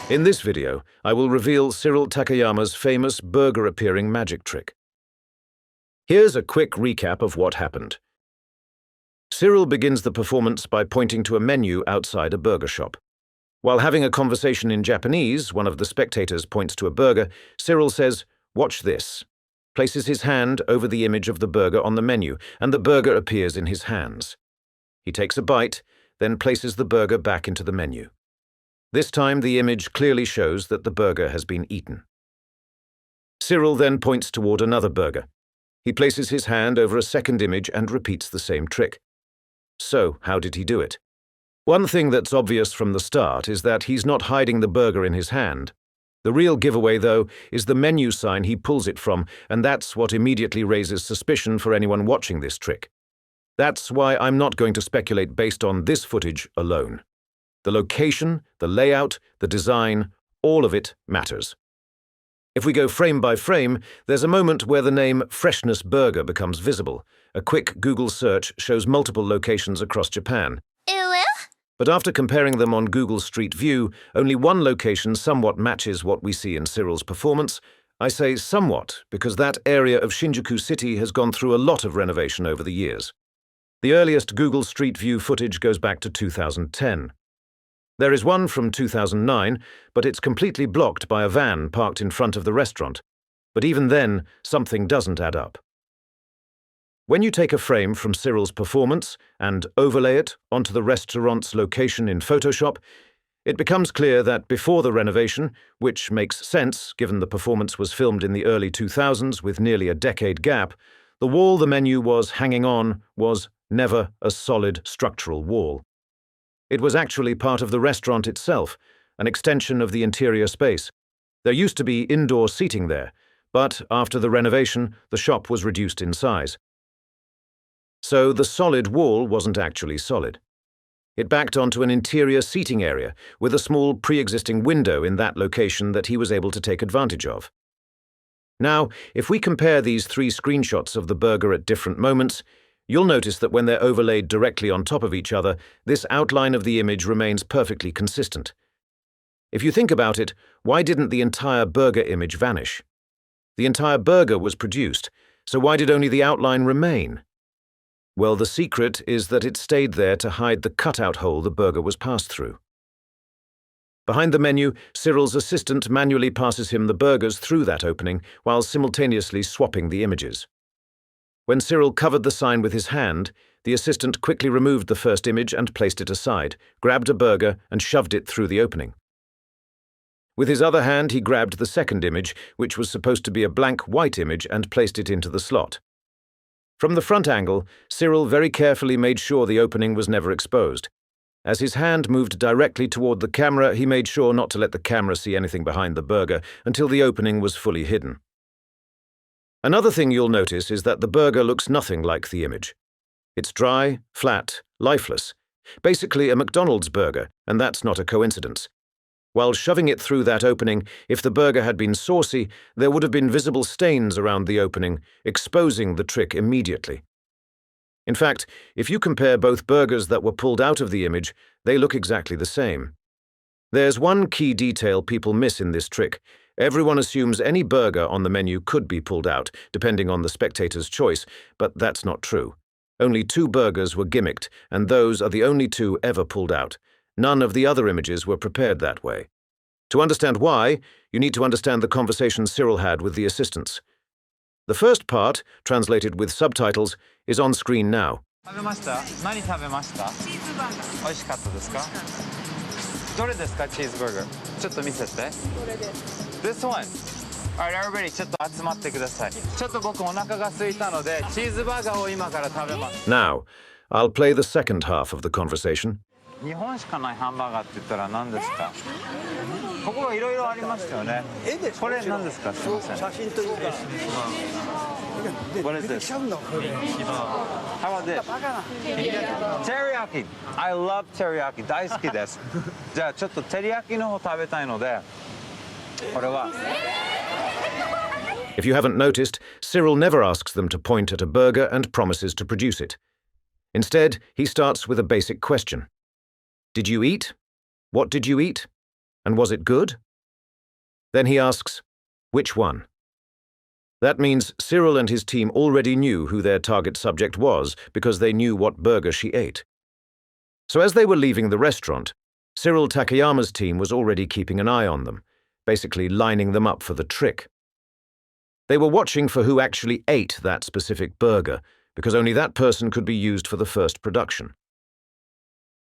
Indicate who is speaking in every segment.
Speaker 1: In this video, I will reveal Cyril Takayama's famous burger-appearing magic trick. Here's a quick recap of what happened. Cyril begins the performance by pointing to a menu outside a burger shop. While having a conversation in Japanese, one of the spectators points to a burger. Cyril says, "Watch this," places his hand over the image of the burger on the menu, and the burger appears in his hands. He takes a bite, then places the burger back into the menu. This time, the image clearly shows that the burger has been eaten. Cyril then points toward another burger. He places his hand over a second image and repeats the same trick. So, how did he do it? One thing that's obvious from the start is that he's not hiding the burger in his hand. The real giveaway, though, is the menu sign he pulls it from, and that's what immediately raises suspicion for anyone watching this trick. That's why I'm not going to speculate based on this footage alone. The location, the layout, the design, all of it matters. If we go frame by frame, there's a moment where the name Freshness Burger becomes visible. A quick Google search shows multiple locations across Japan. But after comparing them on Google Street View, only one location somewhat matches what we see in Cyril's performance. I say somewhat because that area of Shinjuku City has gone through a lot of renovation over the years. The earliest Google Street View footage goes back to 2010. There is one from 2009, but it's completely blocked by a van parked in front of the restaurant. But even then, something doesn't add up. When you take a frame from Cyril's performance and overlay it onto the restaurant's location in Photoshop, it becomes clear that before the renovation, which makes sense given the performance was filmed in the early 2000s with nearly a decade gap, the wall the menu was hanging on was never a solid structural wall. It was actually part of the restaurant itself, an extension of the interior space. There used to be indoor seating there, but after the renovation, the shop was reduced in size. So the solid wall wasn't actually solid. It backed onto an interior seating area with a small pre-existing window in that location that he was able to take advantage of. Now, if we compare these three screenshots of the burger at different moments, you'll notice that when they're overlaid directly on top of each other, this outline of the image remains perfectly consistent. If you think about it, why didn't the entire burger image vanish? The entire burger was produced, so why did only the outline remain? Well, the secret is that it stayed there to hide the cutout hole the burger was passed through. Behind the menu, Cyril's assistant manually passes him the burgers through that opening while simultaneously swapping the images. When Cyril covered the sign with his hand, the assistant quickly removed the first image and placed it aside, grabbed a burger and shoved it through the opening. With his other hand, he grabbed the second image, which was supposed to be a blank white image, and placed it into the slot. From the front angle, Cyril very carefully made sure the opening was never exposed. As his hand moved directly toward the camera, he made sure not to let the camera see anything behind the burger until the opening was fully hidden. Another thing you'll notice is that the burger looks nothing like the image. It's dry, flat, lifeless. Basically a McDonald's burger, and that's not a coincidence. While shoving it through that opening, if the burger had been saucy, there would have been visible stains around the opening, exposing the trick immediately. In fact, if you compare both burgers that were pulled out of the image, they look exactly the same. There's one key detail people miss in this trick. Everyone assumes any burger on the menu could be pulled out, depending on the spectator's choice, but that's not true. Only 2 burgers were gimmicked, and those are the only 2 ever pulled out. None of the other images were prepared that way. To understand why, you need to understand the conversation Cyril had with the assistants. The first part, translated with subtitles, is on screen now.
Speaker 2: This one. All right, everybody, ちょっと集まってください。ちょっと僕お腹が空いたので、チーズバーガーを今から食べます。
Speaker 1: Now, I'll play the second half of the conversation.
Speaker 2: 日本しかないハンバーガーって言ったら何ですか？ここいろいろありましたよね。これ何ですか？すみません。写真というか。What is this? How about this? Teriyaki. I love teriyaki. 大好きです。じゃあちょっとテリヤキの方食べたいので。
Speaker 1: If you haven't noticed, Cyril never asks them to point at a burger and promises to produce it. Instead, he starts with a basic question. Did you eat? What did you eat? And was it good? Then he asks, which one? That means Cyril and his team already knew who their target subject was because they knew what burger she ate. So as they were leaving the restaurant, Cyril Takayama's team was already keeping an eye on them, basically lining them up for the trick. They were watching for who actually ate that specific burger, because only that person could be used for the first production.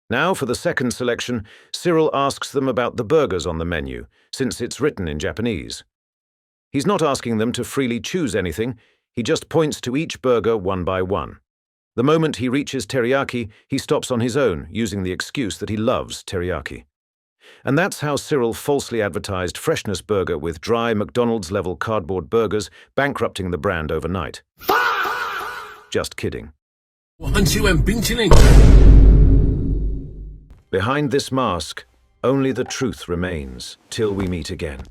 Speaker 1: Now, for the second selection, Cyril asks them about the burgers on the menu, since it's written in Japanese. He's not asking them to freely choose anything, he just points to each burger one by one. The moment he reaches teriyaki, he stops on his own, using the excuse that he loves teriyaki. And that's how Cyril falsely advertised Freshness Burger with dry McDonald's-level cardboard burgers, bankrupting the brand overnight. Just kidding. Behind this mask, only the truth remains till we meet again.